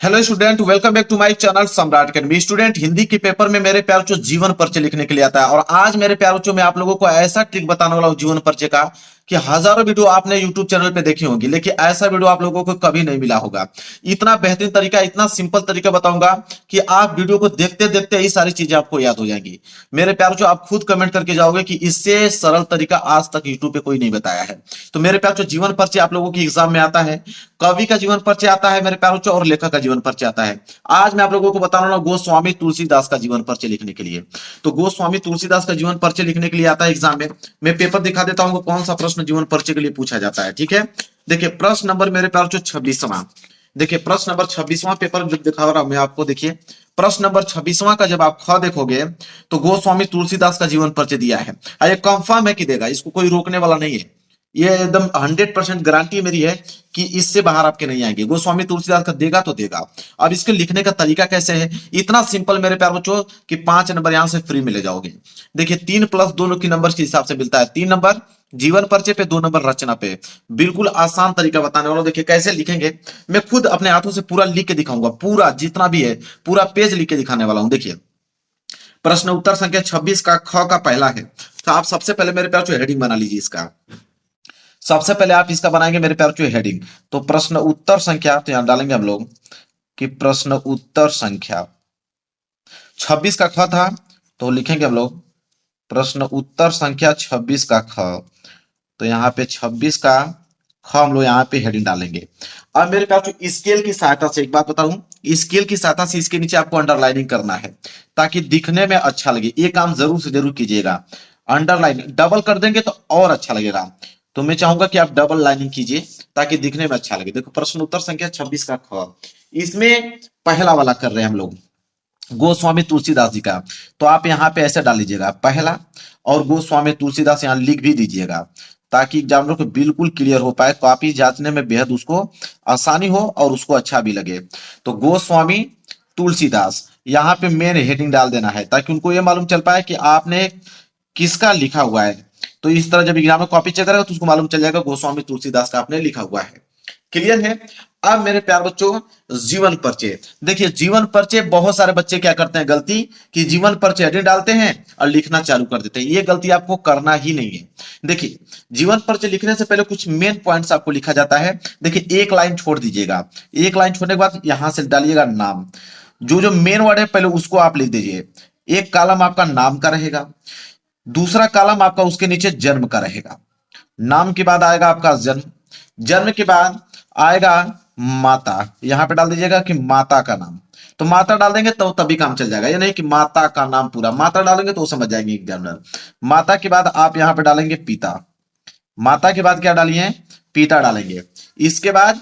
Hello student, welcome back to my channel Samrat academy. Student, Hindi के paper में मेरे प्यार बच्चों जीवन परिचय लिखने के लिए आता है और आज मेरे प्यार बच्चों मैं आप लोगों को ऐसा ट्रिक बताने वाला हूं जीवन परिचय का कि हजारों वीडियो आपने यूट्यूब चैनल पे देखी होंगी, लेकिन ऐसा वीडियो आप लोगों को कभी नहीं मिला होगा। इतना बेहतरीन तरीका, इतना सिंपल तरीका बताऊंगा कि आप वीडियो को देखते देखते ही सारी चीजें आपको याद हो जाएंगी। मेरे प्यार बच्चों, आप खुद कमेंट करके जाओगे कि इससे सरल तरीका आज तक यूट्यूब पे कोई नहीं बताया है। तो मेरे प्यार बच्चों, जीवन परिचय आप लोगों की एग्जाम में आता है, कवि का जीवन परिचय आता है मेरे प्यार बच्चों, और लेखक का जीवन परिचय आता है। आज मैं आप लोगों को बताने वाला हूं गोस्वामी तुलसीदास का जीवन परिचय लिखने के लिए। तो गोस्वामी तुलसीदास का जीवन परिचय लिखने के लिए आता है एग्जाम में। मैं पेपर दिखा देता हूं कौन सा प्रश्न जीवन परिचय के लिए पूछा जाता है। ठीक है, देखिए प्रश्न नंबर मेरे प्यार बच्चों 26वां। देखिए प्रश्न नंबर 26वां पेपर जो दिखा रहा हूं मैं आपको, देखिए प्रश्न नंबर 26वां का जब आप ख देखोगे तो गोस्वामी तुलसीदास का जीवन परिचय दिया है। ये कंफर्म है कि देगा, इसको कोई रोकने वाला नहीं है। ये एकदम 100% गारंटी मेरी है कि इससे बाहर आपके नहीं आएंगे। गोस्वामी तुलसीदास का देगा तो देगा। अब इसके लिखने का तरीका कैसे है, इतना सिंपल मेरे प्यार बच्चों कि 5 नंबर यहां से फ्री में ले जाओगे। देखिए 3 प्लस 2 की नंबर के हिसाब से मिलता है 3 नंबर जीवन परिचय पे, 2 नंबर रचना पे। बिल्कुल आसान तरीका बताने वाला हूं। देखिए कैसे लिखेंगे, मैं खुद अपने हाथों से पूरा लिख के दिखाऊंगा, पूरा जितना भी है पूरा पेज लिख के दिखाने वाला हूं। देखिए प्रश्न उत्तर संख्या 26 का ख का पहला है। तो आप सबसे पहले मेरे प्यार हेडिंग बना लीजिए इसका। सबसे पहले आप इसका बनाएंगे मेरे प्यार जो हेडिंग। तो प्रश्न उत्तर संख्या, तो यहां डालेंगे हम लोग कि प्रश्न उत्तर संख्या 26 का ख था, तो लिखेंगे हम लोग प्रश्न उत्तर संख्या 26 का ख। तो यहाँ पे 26 का ख हम लोग यहाँ पे हेडिंग डालेंगे। अब मेरे प्यार स्केल की सहायता से एक बात बताऊं, स्केल की सहायता से इसके नीचे आपको अंडरलाइनिंग करना है ताकि दिखने में अच्छा लगे। ये काम जरूर से जरूर कीजिएगा। अंडरलाइन डबल कर देंगे तो और अच्छा लगेगा। तो मैं चाहूंगा कि आप डबल लाइनिंग कीजिए ताकि दिखने में अच्छा लगे। देखो प्रश्न उत्तर संख्या 26 का ख, इसमें पहला वाला कर रहे हैं हम लोग गोस्वामी तुलसीदास जी का। तो आप यहाँ पे ऐसे डाल लीजिएगा पहला, और गोस्वामी तुलसीदास यहाँ लिख भी दीजिएगा ताकि एग्जामिनर को बिल्कुल क्लियर हो पाए, कॉपी जांचने में बेहद उसको आसानी हो और उसको अच्छा भी लगे। तो गोस्वामी तुलसीदास यहाँ पे मेन हेडिंग डाल देना है ताकि उनको ये मालूम चल पाए कि आपने किसका लिखा हुआ है। तो इस तरह जब एग्जाम में कॉपी चेक करेगा तो उसको मालूम चल जाएगा गोस्वामी तुलसीदास का आपने लिखा हुआ है। क्लियर है। अब मेरे प्यार बच्चों जीवन परिचय, देखिए जीवन परिचय बहुत सारे बच्चे क्या करते हैं गलती, कि जीवन परिचय हेडिंग डालते हैं और लिखना चालू कर देते हैं। ये गलती आपको करना ही नहीं है। देखिए जीवन परिचय लिखने से पहले कुछ मेन पॉइंट्स आपको लिखा जाता है। देखिए एक लाइन छोड़ दीजिएगा, एक लाइन छोड़ने के बाद यहां से डालिएगा नाम। जो जो मेन वर्ड है पहले उसको आप लिख दीजिए। एक कॉलम आपका नाम का रहेगा, दूसरा कॉलम आपका उसके नीचे जन्म का रहेगा। नाम के बाद आएगा आपका जन्म, जन्म के बाद आएगा माता। यहां पे डाल दीजिएगा कि माता का नाम। तो माता डाल देंगे तो तभी काम चल जाएगा, ये नहीं कि माता का नाम पूरा। माता डालेंगे तो वो समझ जाएंगे एग्जामिनर। माता के बाद आप यहां पे डालेंगे पिता। माता के बाद क्या डालिए, पिता डालेंगे। इसके बाद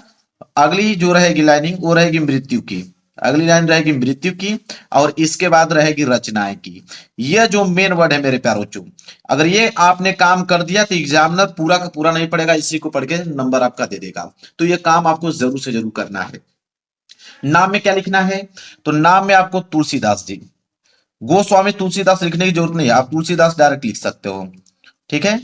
अगली जो रहेगी लाइनिंग वो रहेगी मृत्यु की। अगली लाइन रहेगी मृत्यु की और इसके बाद रहेगी रचनाएं की। यह जो मेन वर्ड है मेरे प्यारे बच्चों, अगर ये आपने काम कर दिया तो एग्जामिनर पूरा का पूरा नहीं पड़ेगा, इसी को पढ़ के नंबर आपका दे देगा। तो ये काम आपको जरूर से जरूर करना है। नाम में क्या लिखना है, तो नाम में आपको तुलसीदास जी, गोस्वामी तुलसीदास लिखने की जरूरत नहीं है, आप तुलसीदास डायरेक्ट लिख सकते हो। ठीक है,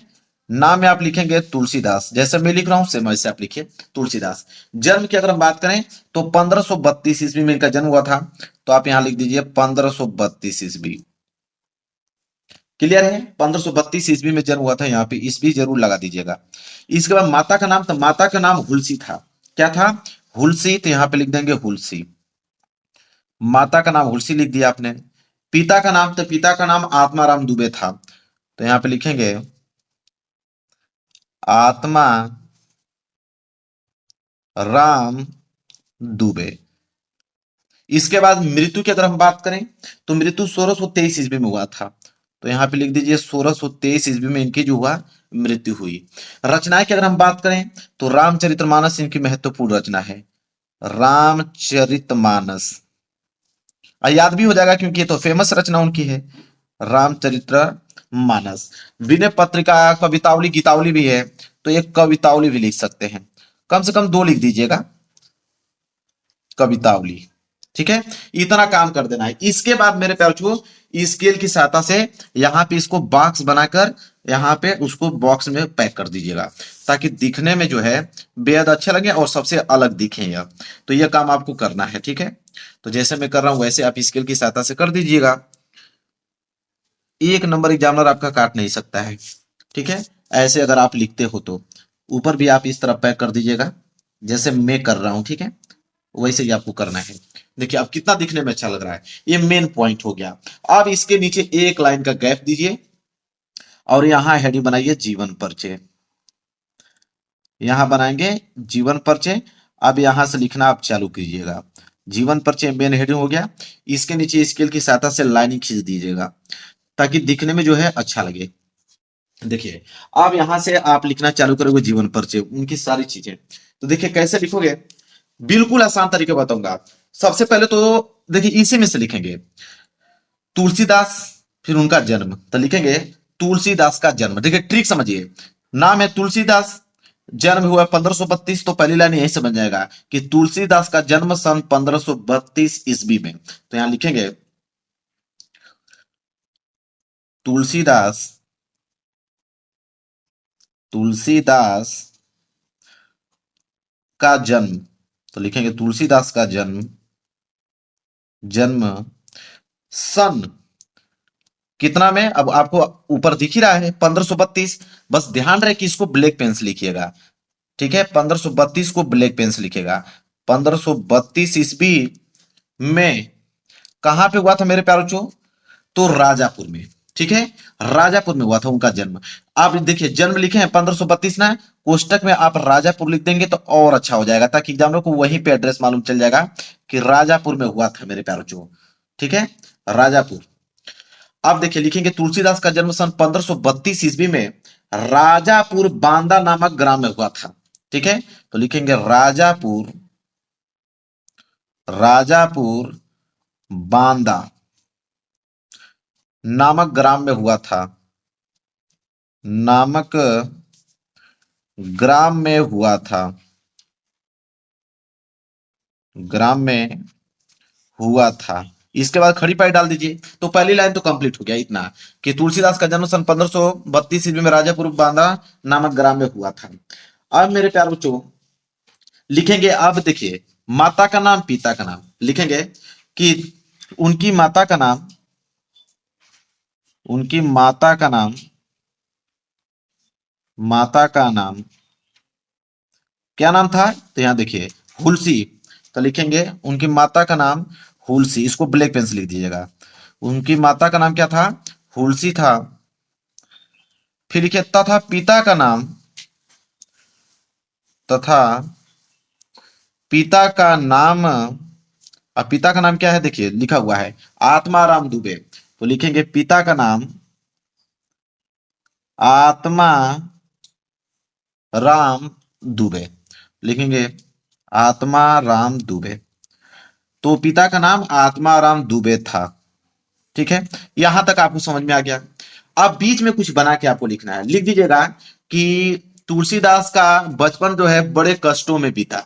नाम में आप लिखेंगे तुलसीदास, जैसे मैं लिख रहा हूं सेम वैसे आप लिखिए तुलसीदास। जन्म की अगर हम बात करें तो 1532 ईस्वी में इनका जन्म हुआ था। तो आप यहां लिख दीजिए 1532 ईस्वी। क्लियर है, 1532 ईस्वी में जन्म हुआ था, यहाँ पे ईस्वी जरूर लगा दीजिएगा। इसके बाद माता का नाम, तो माता का नाम हुलसी था। क्या था, हुलसी। तो यहां पे लिख देंगे हुलसी। माता का नाम हुलसी लिख दिया आपने। पिता का नाम, तो पिता का नाम आत्माराम दुबे था। तो यहां पे लिखेंगे आत्मा राम दुबे। इसके बाद मृत्यु की अगर हम बात करें तो मृत्यु 1623 ईस्वी में हुआ था। तो यहां पे लिख दीजिए 1623 ईस्वी में इनकी जो हुआ मृत्यु हुई। रचनाएं की अगर हम बात करें तो रामचरितमानस इनकी महत्वपूर्ण रचना है। रामचरितमानस याद भी हो जाएगा क्योंकि ये तो फेमस रचना उनकी है, रामचरितमानस। विनय पत्रिका, कवितावली, गीतावली भी है, तो एक कवितावली भी लिख सकते हैं। कम से कम 2 लिख दीजिएगा कवितावली। ठीक है, इतना काम कर देना है। इसके बाद मेरे प्यारों स्केल की सहायता से यहां पे इसको बॉक्स बनाकर यहाँ पे उसको बॉक्स में पैक कर दीजिएगा, ताकि दिखने में जो है बेहद अच्छा लगे और सबसे अलग दिखे यह। तो यह काम आपको करना है, ठीक है। तो जैसे मैं कर रहा हूं वैसे आप स्केल की सहायता से कर दीजिएगा। एक नंबर एग्जामिनर आपका काट नहीं सकता है, ठीक है। ऐसे अगर आप लिखते हो तो ऊपर भी आप इस तरह पैक कर दीजिएगा, जैसे मैं कर रहा हूं, ठीक है। वैसे ही आपको करना है। देखिए अब कितना दिखने में अच्छा लग रहा है, ये मेन पॉइंट हो गया। अब इसके नीचे एक लाइन का गैप दीजिए और यहां हेडिंग बनाइए जीवन परिचय। यहां बनाएंगे जीवन परिचय। अब यहां से लिखना आप चालू कीजिएगा। जीवन परिचय मेन हेडिंग हो गया। इसके नीचे स्केल की सहायता से लाइनिंग खींच दीजिएगा, ताकि दिखने में जो है अच्छा लगे। देखिए अब यहां से आप लिखना चालू करोगे जीवन परिचय, उनकी सारी चीजें। तो देखिए कैसे लिखोगे, बिल्कुल आसान तरीके बताऊंगा। सबसे पहले तो देखिए इसी में से लिखेंगे तुलसीदास, फिर उनका जन्म, तो लिखेंगे तुलसीदास का जन्म। देखिए ट्रिक समझिए, नाम है तुलसीदास, जन्म हुआ 1532, तो पहली लाइन यही से बन जाएगा कि तुलसीदास का जन्म सन 1532 ईस्वी में। तो यहां लिखेंगे तुलसीदास, तुलसीदास का जन्म, तो लिखेंगे तुलसीदास का जन्म, जन्म सन कितना में, अब आपको ऊपर दिख ही रहा है 1532। बस ध्यान रहे कि इसको ब्लैक पेन से लिखिएगा, ठीक है। 1532 को ब्लैक पेन से लिखेगा। 1532 ईस्वी में कहां पे हुआ था मेरे प्यारे बच्चों, तो राजापुर में, ठीक है। राजापुर में हुआ था उनका जन्म। आप देखिए जन्म लिखे हैं 1532 ना, कोष्टक में आप राजापुर लिख देंगे तो और अच्छा हो जाएगा, ताकि एग्जामिनर को वहीं पे एड्रेस मालूम चल जाएगा कि राजापुर में हुआ था मेरे प्यारे बच्चों, ठीक है। राजापुर। अब देखिए लिखेंगे तुलसीदास का जन्म सन 1532 ईस्वी में राजापुर बांदा नामक ग्राम में हुआ था, ठीक है। तो लिखेंगे राजापुर, राजापुर बांदा नामक ग्राम में हुआ था, नामक ग्राम में हुआ था, ग्राम में हुआ था। इसके बाद खड़ी पाई डाल दीजिए। तो पहली लाइन तो कंप्लीट हो गया इतना, कि तुलसीदास का जन्म सन 1532 ईस्वी में राजापुर बांदा नामक ग्राम में हुआ था। अब मेरे प्यारे बच्चों लिखेंगे, अब देखिए माता का नाम, पिता का नाम लिखेंगे कि उनकी माता का नाम, उनकी माता का नाम, माता का नाम क्या नाम था, तो यहां देखिए हुलसी। तो लिखेंगे उनकी माता का नाम हुलसी, इसको ब्लैक पेन से लिख दीजिएगा। उनकी माता का नाम क्या था, हुलसी था। फिर लिखिए तथा पिता का नाम, तथा पिता का नाम, अब पिता का नाम क्या है, देखिए लिखा हुआ है आत्माराम दुबे। तो लिखेंगे पिता का नाम आत्मा राम दुबे, लिखेंगे आत्मा राम दुबे। तो पिता का नाम आत्माराम दुबे था, ठीक है। यहां तक आपको समझ में आ गया। अब बीच में कुछ बना के आपको लिखना है। लिख दीजिएगा कि तुलसीदास का बचपन जो है बड़े कष्टों में बीता।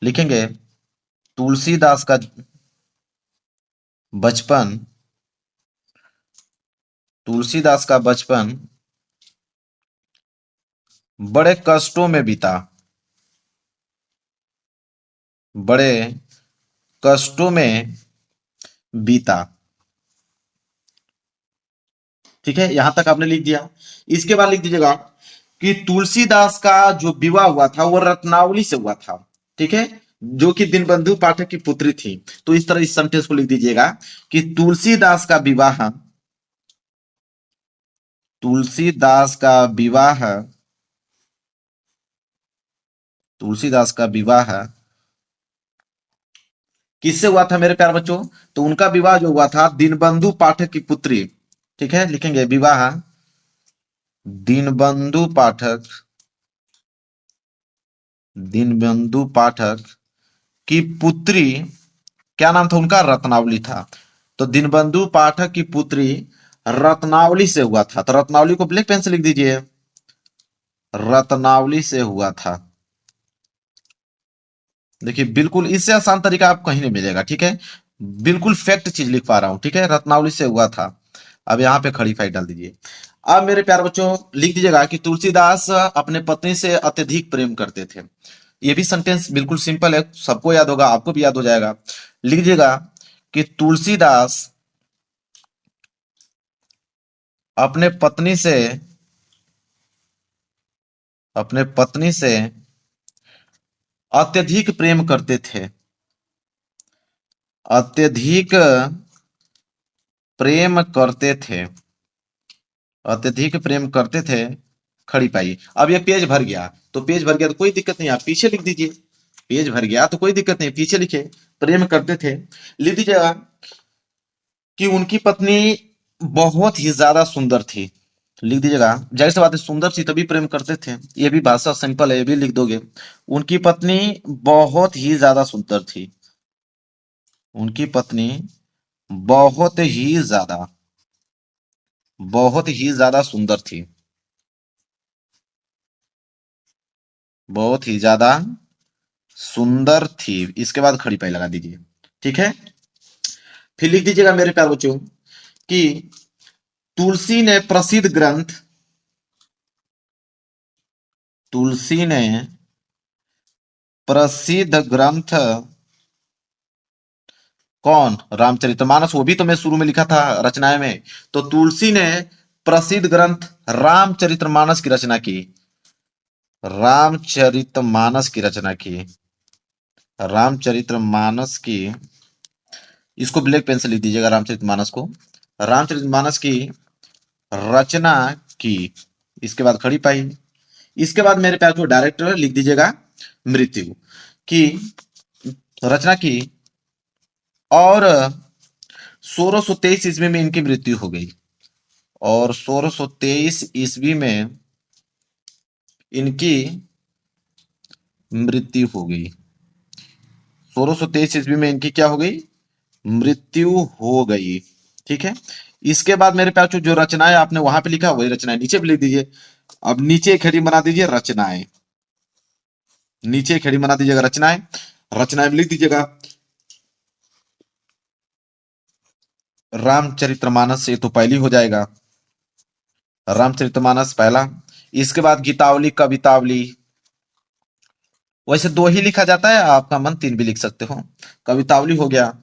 लिखेंगे तुलसीदास का बचपन, तुलसीदास का बचपन बड़े कष्टों में बीता, बड़े कष्टों में बीता, ठीक है। यहां तक आपने लिख दिया। इसके बाद लिख दीजिएगा कि तुलसीदास का जो विवाह हुआ था वो रत्नावली से हुआ था, ठीक है, जो कि दीनबंधु पाठक की पुत्री थी। तो इस तरह इस सेंटेंस को लिख दीजिएगा कि तुलसीदास का विवाह, तुलसीदास का विवाह, तुलसीदास का विवाह किससे हुआ था मेरे प्यारे बच्चों, तो उनका विवाह जो हुआ था दीनबंधु पाठक की पुत्री, ठीक है। लिखेंगे विवाह दीनबंधु पाठक, दीनबंधु पाठक की पुत्री, क्या नाम था उनका, रत्नावली था। तो दीनबंधु पाठक की पुत्री रत्नावली से हुआ था। तो रत्नावली को ब्लैक पेन से लिख दीजिए, रत्नावली से हुआ था। देखिए बिल्कुल इससे आसान तरीका आपको कहीं नहीं मिलेगा, ठीक है। बिल्कुल फैक्ट चीज लिख पा रहा हूं, ठीक है। रत्नावली से हुआ था। अब यहां पे खड़ी फाइल डाल दीजिए। अब मेरे प्यारे बच्चों लिख दीजिएगा कि तुलसीदास अपने पत्नी से अत्यधिक प्रेम करते थे। ये भी सेंटेंस बिल्कुल सिंपल है, सबको याद होगा, आपको भी याद हो जाएगा। लिख दीजिएगा कि तुलसीदास अपने पत्नी से अत्यधिक प्रेम करते थे। अत्यधिक प्रेम करते थे। अत्यधिक प्रेम करते थे। खड़ी पाई। अब ये पेज भर गया, तो पेज भर गया तो कोई दिक्कत नहीं, आप पीछे लिख दीजिए। पेज भर गया तो कोई दिक्कत नहीं, पीछे लिखे। प्रेम करते थे। लिख दीजिएगा कि उनकी पत्नी बहुत ही ज्यादा सुंदर थी। लिख दीजिएगा, जाहिर सी बात है, सुंदर थी तभी प्रेम करते थे। ये भी भाषा सिंपल है, ये भी लिख दोगे। उनकी पत्नी बहुत ही ज्यादा सुंदर थी। उनकी पत्नी बहुत ही ज्यादा बहुत ही ज्यादा सुंदर थी। बहुत ही ज्यादा सुंदर थी। इसके बाद खड़ी पाई लगा दीजिए। ठीक है। फिर लिख दीजिएगा मेरे प्यारे बच्चों कि तुलसी ने प्रसिद्ध ग्रंथ तुलसी ने प्रसिद्ध ग्रंथ कौन? रामचरितमानस। वो भी तो मैं शुरू में लिखा था रचनाएं में। तो तुलसी ने प्रसिद्ध ग्रंथ रामचरितमानस की रचना की। रामचरितमानस की रचना की। रामचरितमानस की। इसको ब्लैक पेन से लिख दीजिएगा, रामचरितमानस को। रामचरितमानस की रचना की। इसके बाद खड़ी पाई। इसके बाद मेरे प्यार को डायरेक्टर लिख दीजिएगा मृत्यु की रचना की। और 1623 ईस्वी में इनकी मृत्यु हो गई। और 1623 ईस्वी में इनकी मृत्यु हो गई। 1623 ईस्वी में इनकी क्या हो गई? मृत्यु हो गई। ठीक है। इसके बाद मेरे प्यार जो रचनाएं आपने वहां पे लिखा वही रचनाएं नीचे भी लिख दीजिए। अब नीचे एक हेडिंग बना दीजिए रचनाएं। नीचे एक हेडिंग बना दीजिएगा रचनाएं। रचनाएं में लिख दीजिएगा रामचरितमानस। से तो पहली हो जाएगा, रामचरितमानस पहला। इसके बाद गीतावली, कवितावली। वैसे दो ही लिखा जाता है, आपका मन तीन भी लिख सकते हो। कवितावली हो गया,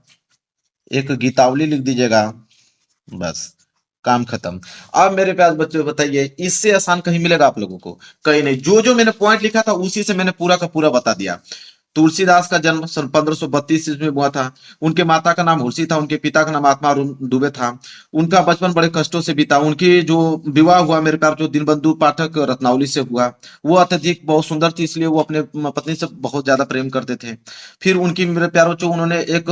एक गीतावली लिख दीजिएगा, बस काम खत्म। अब मेरे प्यारे बच्चों बताइए, इससे आसान कहीं मिलेगा आप लोगों को? कहीं नहीं। जो जो मैंने पॉइंट लिखा था उसी से मैंने पूरा का पूरा बता दिया। तुलसीदास का जन्म सन 1532 ईस्वी में हुआ था। उनके माता का नाम हुलसी था, उनके पिता का नाम आत्मा दुबे था। उनका बचपन बड़े कष्टों से बीता। उनकी जो विवाह हुआ मेरे प्यार जो दीनबंधु पाठक रत्नावली से हुआ, वो अत्यधिक बहुत सुंदर थी, इसलिए वो अपने पत्नी से बहुत ज्यादा प्रेम करते थे। फिर उनकी मेरे प्यारों जो उन्होंने एक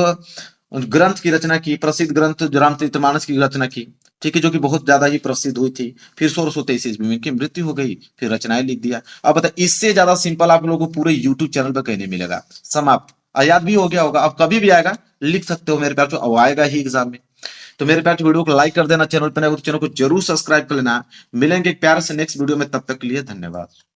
ग्रंथ की रचना की, प्रसिद्ध ग्रंथ रामचरितमानस की रचना की। ठीक है, जो कि बहुत ज्यादा ही प्रसिद्ध हुई थी। फिर 1623 ईस्वी में इनकी मृत्यु हो गई। फिर रचनाएं लिख दिया। अब बता, इससे ज्यादा सिंपल आप लोगों को पूरे यूट्यूब चैनल पर कहीं नहीं मिलेगा। समाप्त। याद भी हो गया होगा, अब कभी भी आएगा लिख सकते हो मेरे प्यार। अब आएगा ही एग्जाम में। तो मेरे प्यार वीडियो को लाइक कर देना, चैनल पर नए हो तो चैनल को जरूर सब्सक्राइब कर लेना। मिलेंगे एक प्यार से नेक्स्ट वीडियो में, तब तक के लिए धन्यवाद।